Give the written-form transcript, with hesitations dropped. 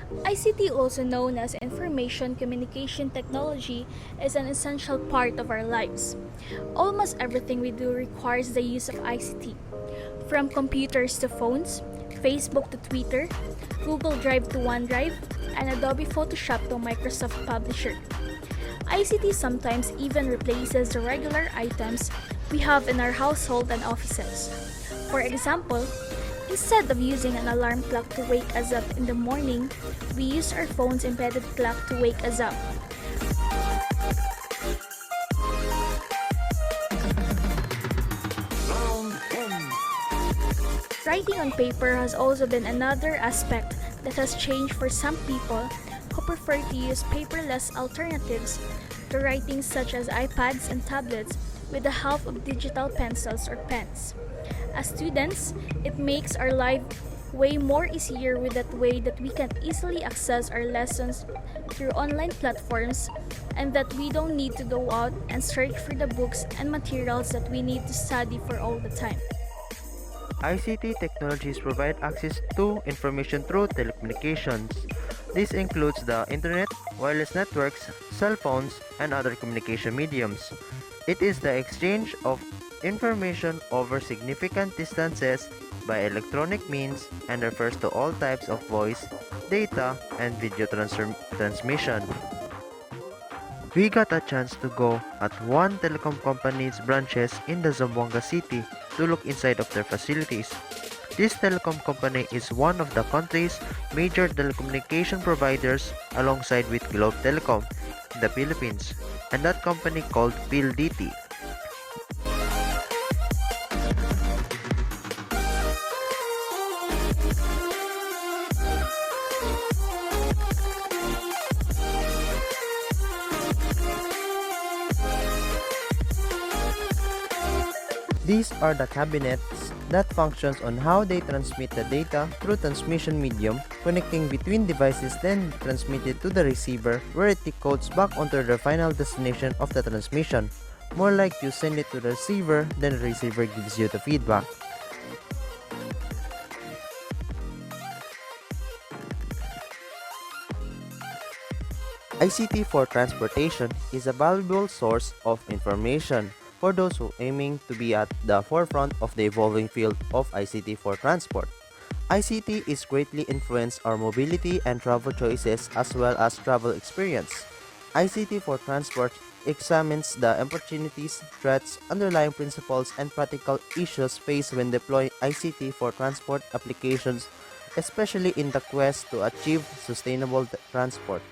ICT, also known as Information Communication Technology, is an essential part of our lives. Almost everything we do requires the use of ICT, from computers to phones, Facebook to Twitter, Google Drive to OneDrive, and Adobe Photoshop to Microsoft Publisher. ICT sometimes even replaces the regular items we have in our household and offices. For example, instead of using an alarm clock to wake us up in the morning, we use our phone's embedded clock to wake us up. Writing on paper has also been another aspect that has changed for some people who prefer to use paperless alternatives to writing, such as iPads and tablets, with the help of digital pencils or pens. As students, it makes our life way more easier with that way that we can easily access our lessons through online platforms and that we don't need to go out and search for the books and materials that we need to study for all the time. ICT technologies provide access to information through telecommunications. This includes the internet, wireless networks, cell phones, and other communication mediums. It is the exchange of information over significant distances by electronic means and refers to all types of voice, data, and video transmission. We got a chance to go at one telecom company's branches in the Zamboanga city to look inside of their facilities. This telecom company is one of the country's major telecommunication providers alongside with Globe Telecom in the Philippines, and that company called PLDT. These are the cabinets that functions on how they transmit the data through transmission medium, connecting between devices then transmitted to the receiver where it decodes back onto the final destination of the transmission. More like you send it to the receiver, then the receiver gives you the feedback. ICT for transportation is a valuable source of information for those who aiming to be at the forefront of the evolving field of ICT for transport. ICT is greatly influenced our mobility and travel choices as well as travel experience. ICT for transport examines the opportunities, threats, underlying principles, and practical issues faced when deploying ICT for transport applications, especially in the quest to achieve sustainable transport.